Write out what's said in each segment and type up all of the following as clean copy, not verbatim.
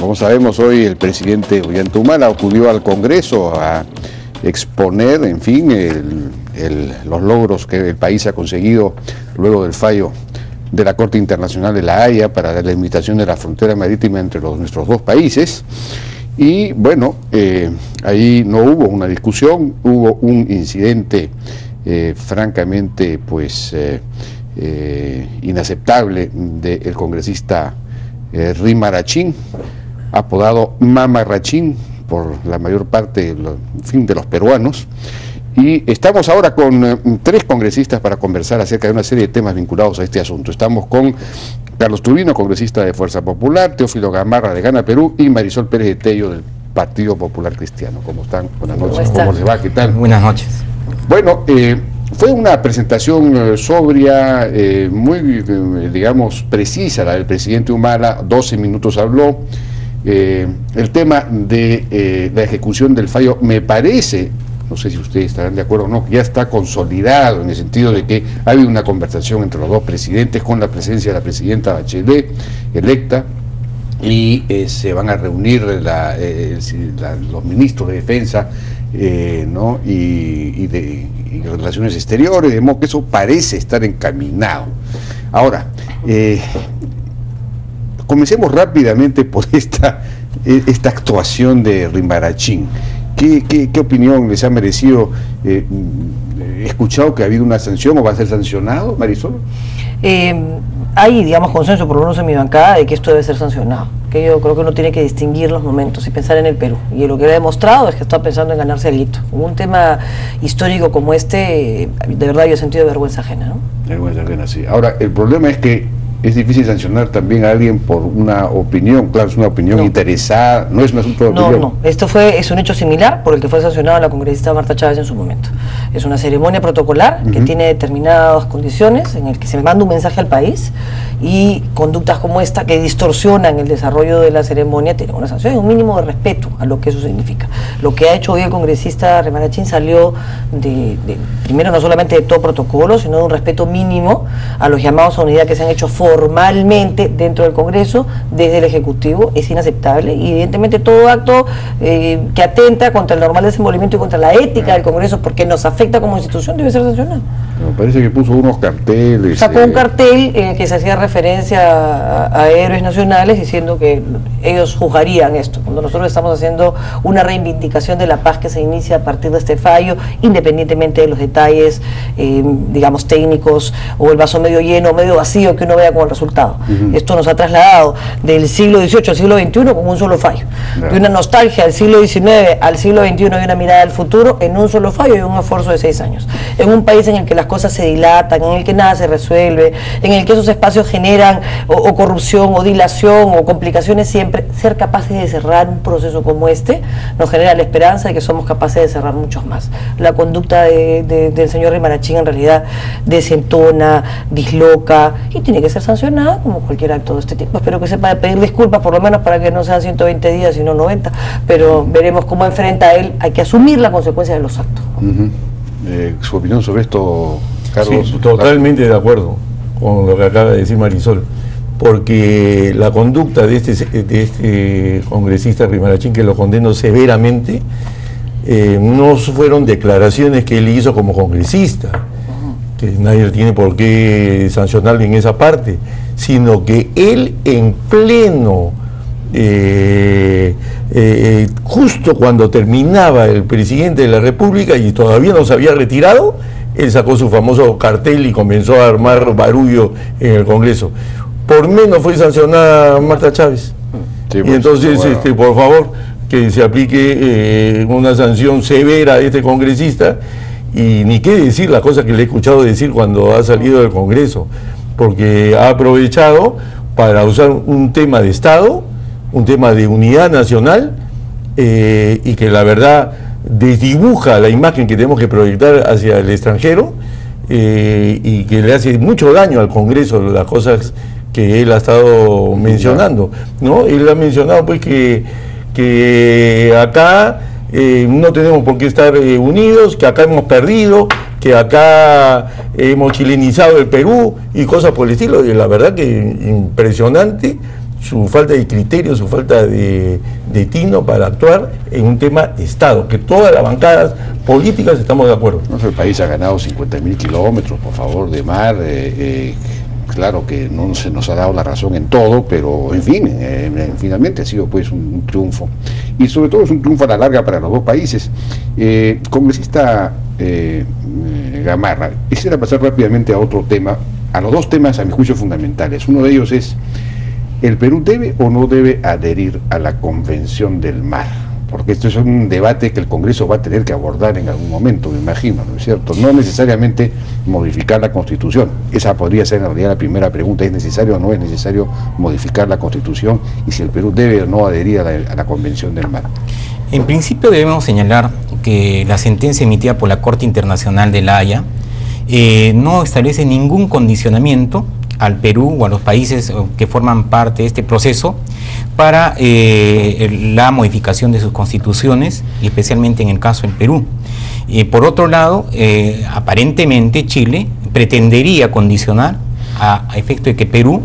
Como sabemos, hoy el presidente Ollanta acudió al Congreso a exponer, en fin, los logros que el país ha conseguido luego del fallo de la Corte Internacional de La Haya para la delimitación de la frontera marítima entre nuestros dos países. Y bueno, ahí no hubo una discusión, hubo un incidente francamente pues inaceptable del congresista Rimarachín, apodado Mamarrachín por la mayor parte en fin, de los peruanos. Y estamos ahora con 3 congresistas para conversar acerca de una serie de temas vinculados a este asunto. Estamos con Carlos Turbino, congresista de Fuerza Popular, Teófilo Gamarra de Gana Perú y Marisol Pérez de Tello del Partido Popular Cristiano. ¿Cómo están? Buenas noches. ¿Cómo les va? ¿Qué tal? Buenas noches. Bueno, fue una presentación sobria, muy, digamos, precisa la del presidente Humala. 12 minutos habló. El tema de la ejecución del fallo me parece, no sé si ustedes estarán de acuerdo o no, que ya está consolidado en el sentido de que ha habido una conversación entre los dos presidentes con la presencia de la presidenta Bachelet, electa, y se van a reunir los ministros de Defensa ¿no? y Relaciones Exteriores, de modo que eso parece estar encaminado. Ahora, comencemos rápidamente por esta actuación de Rimarachín. ¿Qué opinión les ha merecido? ¿He escuchado que ha habido una sanción o va a ser sancionado, Marisol? Hay, digamos, consenso, por lo menos en mi bancada, de que esto debe ser sancionado. Que yo creo que uno tiene que distinguir los momentos y pensar en el Perú. Y lo que ha demostrado es que está pensando en ganarse el hito. Un tema histórico como este, de verdad yo he sentido vergüenza ajena, ¿no? Vergüenza ajena, sí. Ahora, el problema es que es difícil sancionar también a alguien por una opinión, claro, es una opinión interesada, no es un asunto de opinión. No, esto es un hecho similar por el que fue sancionada la congresista Marta Chávez en su momento. Es una ceremonia protocolar que tiene determinadas condiciones en el que se manda un mensaje al país y conductas como esta que distorsionan el desarrollo de la ceremonia tienen una sanción, un mínimo de respeto a lo que eso significa. Lo que ha hecho hoy el congresista Rimarachín salió primero no solamente de todo protocolo, sino de un respeto mínimo a los llamados a unidad que se han hecho formalmente dentro del Congreso, desde el Ejecutivo. Es inaceptable y evidentemente todo acto que atenta contra el normal desenvolvimiento y contra la ética del Congreso, porque nos afecta como institución, debe ser sancionado. Me parece que puso unos carteles. Sacó un cartel en el que se hacía referencia a héroes nacionales diciendo que ellos juzgarían esto, cuando nosotros estamos haciendo una reivindicación de la paz que se inicia a partir de este fallo, independientemente de los detalles, digamos, técnicos, o el vaso medio lleno o medio vacío que uno vea con el resultado. Esto nos ha trasladado del siglo XVIII al siglo XXI con un solo fallo, de una nostalgia del siglo XIX al siglo XXI y una mirada al futuro en un solo fallo y un esfuerzo de 6 años. En un país en el que las cosas se dilatan, en el que nada se resuelve, en el que esos espacios generan o corrupción o dilación o complicaciones siempre, ser capaces de cerrar un proceso como este nos genera la esperanza de que somos capaces de cerrar muchos más. La conducta del señor Rimarachín en realidad desentona, disloca y tiene que ser sancionada como cualquier acto de este tipo. Espero que sepa pedir disculpas por lo menos para que no sean 120 días sino 90, pero veremos cómo enfrenta él. Hay que asumir la consecuencia de los actos. ¿Su opinión sobre esto, Carlos? Sí, totalmente de acuerdo con lo que acaba de decir Marisol, porque la conducta de este congresista Rimarachín, que lo condeno severamente, no fueron declaraciones que él hizo como congresista, que nadie tiene por qué sancionarle en esa parte, sino que él en pleno, justo cuando terminaba el presidente de la República y todavía no se había retirado, él sacó su famoso cartel y comenzó a armar barullo en el Congreso. Por menos fue sancionada Marta Chávez. Sí, y entonces, bueno, por favor, que se aplique una sanción severa a este congresista. Y ni qué decir la cosa que le he escuchado decir cuando ha salido del Congreso, porque ha aprovechado para usar un tema de Estado, un tema de unidad nacional, y que la verdad desdibuja la imagen que tenemos que proyectar hacia el extranjero, y que le hace mucho daño al Congreso las cosas que él ha estado mencionando, ¿no? Él ha mencionado pues que acá no tenemos por qué estar unidos, que acá hemos perdido, que acá hemos chilenizado el Perú y cosas por el estilo. Y la verdad que impresionante su falta de criterio, su falta de tino para actuar en un tema de Estado, que todas las bancadas políticas estamos de acuerdo. El país ha ganado 50.000 kilómetros, por favor, de mar. Claro que no se nos ha dado la razón en todo, pero en fin, finalmente ha sido pues un triunfo. Y sobre todo es un triunfo a la larga para los dos países. Congresista Gamarra, quisiera pasar rápidamente a otro tema, a los dos temas a mi juicio fundamentales. Uno de ellos es: ¿el Perú debe o no debe adherir a la Convención del Mar? Porque esto es un debate que el Congreso va a tener que abordar en algún momento, me imagino, ¿no es cierto? No necesariamente modificar la Constitución. Esa podría ser en realidad la primera pregunta: ¿es necesario o no es necesario modificar la Constitución? Y si el Perú debe o no adherir a la Convención del Mar. En principio debemos señalar que la sentencia emitida por la Corte Internacional de La Haya no establece ningún condicionamiento al Perú o a los países que forman parte de este proceso para la modificación de sus constituciones, y especialmente en el caso del Perú. Por otro lado, aparentemente Chile pretendería condicionar a efecto de que Perú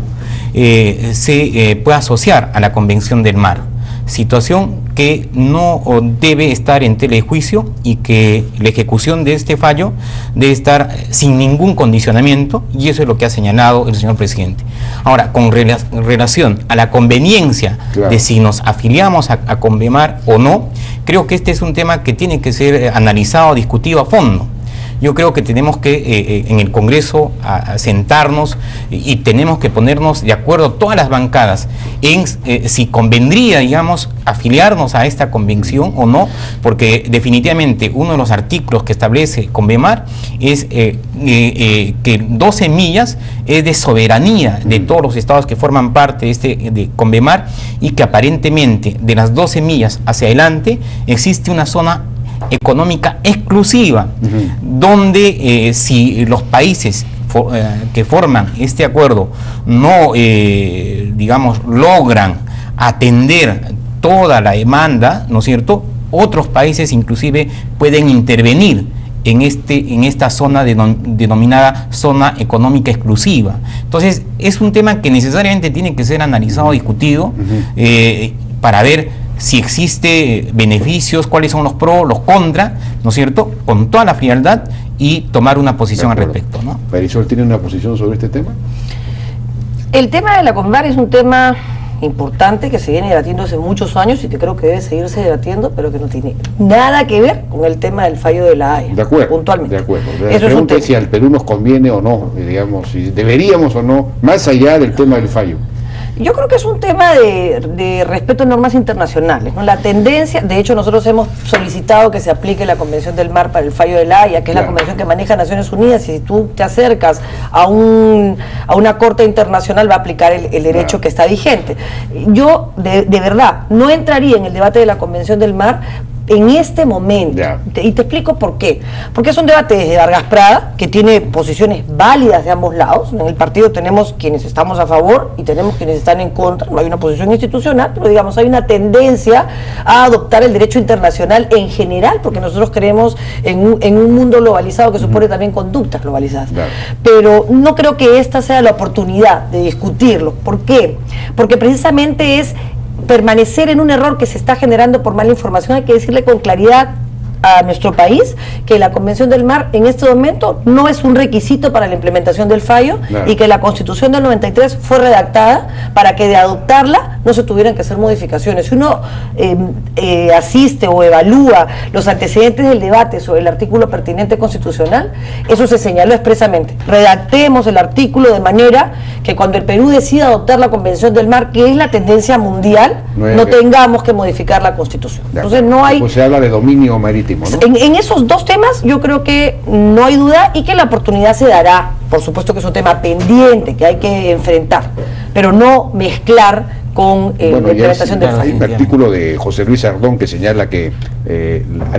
se pueda asociar a la Convención del Mar, situación que no debe estar en tela de juicio, y que la ejecución de este fallo debe estar sin ningún condicionamiento, y eso es lo que ha señalado el señor presidente. Ahora, con relación a la conveniencia de si nos afiliamos a Convemar o no, creo que este es un tema que tiene que ser analizado, discutido a fondo. Yo creo que tenemos que en el Congreso a sentarnos y tenemos que ponernos de acuerdo todas las bancadas en si convendría, digamos, afiliarnos a esta convención o no, porque definitivamente uno de los artículos que establece Convemar es que 12 millas es de soberanía de todos los estados que forman parte de Convemar, y que aparentemente de las 12 millas hacia adelante existe una zona económica exclusiva, donde si los países que forman este acuerdo no, digamos, logran atender toda la demanda, ¿no es cierto?, otros países inclusive pueden intervenir en esta zona denominada zona económica exclusiva. Entonces es un tema que necesariamente tiene que ser analizado, discutido, para ver si existe beneficios, cuáles son los pros, los contra, ¿no es cierto?, con toda la frialdad, y tomar una posición al respecto, ¿no? ¿Marisol tiene una posición sobre este tema? El tema de la Convemar es un tema importante que se viene debatiendo hace muchos años y que creo que debe seguirse debatiendo, pero que no tiene nada que ver con el tema del fallo de La Haya. De acuerdo, puntualmente. De acuerdo. La pregunta es si al Perú nos conviene o no, digamos, si deberíamos o no, más allá del tema del fallo. Yo creo que es un tema de respeto a normas internacionales, ¿no? La tendencia, de hecho nosotros hemos solicitado que se aplique la Convención del Mar para el fallo de La Haya, que es la convención que maneja Naciones Unidas, y si tú te acercas a una corte internacional va a aplicar el derecho que está vigente. Yo, de verdad, no entraría en el debate de la Convención del Mar en este momento, y te explico por qué. Porque es un debate desde Vargas Prada, que tiene posiciones válidas de ambos lados. En el partido tenemos quienes estamos a favor y tenemos quienes están en contra. No hay una posición institucional, pero digamos hay una tendencia a adoptar el derecho internacional en general, porque nosotros creemos en un mundo globalizado que supone también conductas globalizadas. Pero no creo que esta sea la oportunidad de discutirlo. ¿Por qué? Porque precisamente es permanecer en un error que se está generando por mala información. Hay que decirle con claridad a nuestro país que la Convención del Mar en este momento no es un requisito para la implementación del fallo, y que la Constitución del 93 fue redactada para que de adoptarla no se tuvieran que hacer modificaciones. Si uno asiste o evalúa los antecedentes del debate sobre el artículo pertinente constitucional, eso se señaló expresamente: redactemos el artículo de manera que cuando el Perú decida adoptar la Convención del Mar, que es la tendencia mundial, no tengamos que modificar la Constitución. Entonces no hay... Pues se habla de dominio marítimo. ¿No? En esos dos temas yo creo que no hay duda, y que la oportunidad se dará. Por supuesto que es un tema pendiente que hay que enfrentar, pero no mezclar con la implementación del fallo. Hay un artículo de José Luis Ardón que señala que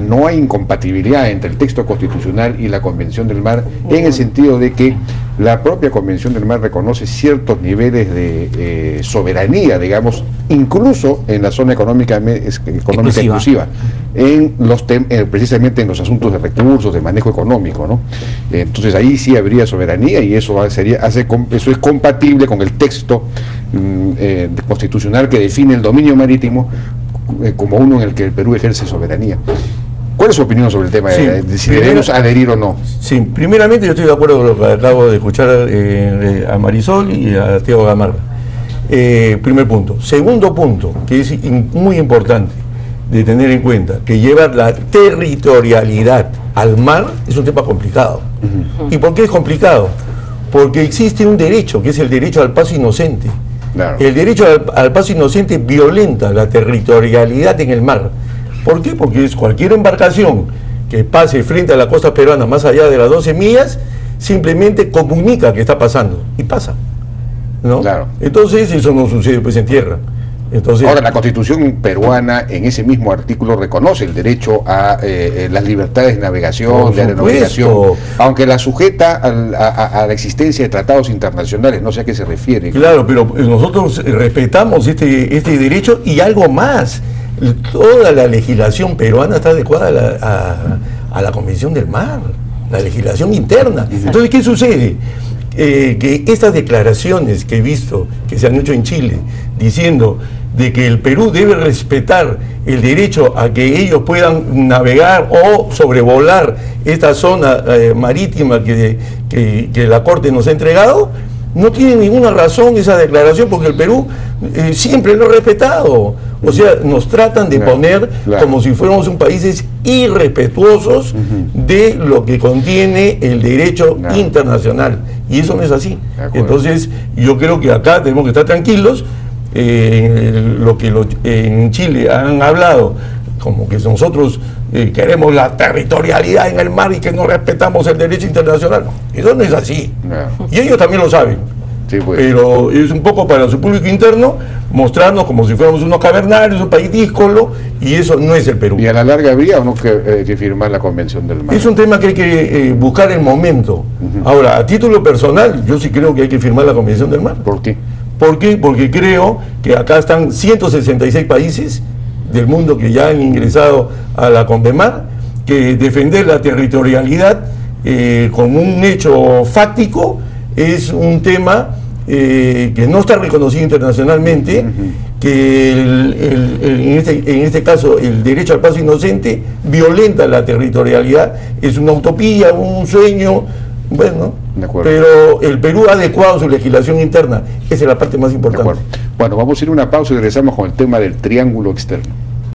no hay incompatibilidad entre el texto constitucional y la Convención del Mar, en el sentido de que la propia Convención del Mar reconoce ciertos niveles de soberanía, digamos, incluso en la zona económica exclusiva, precisamente en los asuntos de recursos, de manejo económico, ¿no? Entonces ahí sí habría soberanía, y eso es compatible con el texto constitucional que define el dominio marítimo como uno en el que el Perú ejerce soberanía. ¿Cuál es su opinión sobre el tema de si debemos adherir o no? Sí, primeramente yo estoy de acuerdo con lo que acabo de escuchar a Marisol y a Teo Gamarra. Primer punto. Segundo punto, que es muy importante de tener en cuenta, que llevar la territorialidad al mar es un tema complicado. ¿Y por qué es complicado? Porque existe un derecho, que es el derecho al paso inocente. Claro. El derecho al paso inocente violenta la territorialidad en el mar. ¿Por qué? Porque es cualquier embarcación que pase frente a la costa peruana más allá de las 12 millas, simplemente comunica que está pasando, y pasa, ¿no? Claro. Entonces eso no sucede pues en tierra. Entonces, ahora, la Constitución peruana en ese mismo artículo reconoce el derecho a las libertades de navegación, de aeronavegación, aunque la sujeta a la existencia de tratados internacionales, no sé a qué se refiere. Claro, pero nosotros respetamos este derecho y algo más. Toda la legislación peruana está adecuada a la Convención del Mar, la legislación interna. Entonces, ¿qué sucede? Que estas declaraciones que he visto que se han hecho en Chile, diciendo de que el Perú debe respetar el derecho a que ellos puedan navegar o sobrevolar esta zona marítima que la Corte nos ha entregado, no tiene ninguna razón esa declaración, porque el Perú siempre lo ha respetado. O sea, nos tratan de poner como si fuéramos un países irrespetuosos de lo que contiene el derecho internacional. Y eso no es así. Entonces, yo creo que acá tenemos que estar tranquilos. Lo que en Chile han hablado, como que nosotros queremos la territorialidad en el mar y que no respetamos el derecho internacional. Eso no es así. Y ellos también lo saben. Sí, pues. Pero es un poco para su público interno mostrarnos como si fuéramos unos cavernarios, un país díscolo, y eso no es el Perú. ¿Y a la larga habría o no que firmar la Convención del Mar? Es un tema que hay que buscar el momento. Ahora, a título personal, yo sí creo que hay que firmar la Convención del Mar. ¿Por qué? ¿Por qué? Porque creo que acá están 166 países del mundo que ya han ingresado a la Convemar, que defender la territorialidad como un hecho fáctico es un tema que no está reconocido internacionalmente, que en este caso el derecho al paso inocente violenta la territorialidad, es una utopía, un sueño, bueno, pero el Perú ha adecuado su legislación interna, esa es la parte más importante. Bueno, vamos a ir a una pausa y regresamos con el tema del triángulo externo.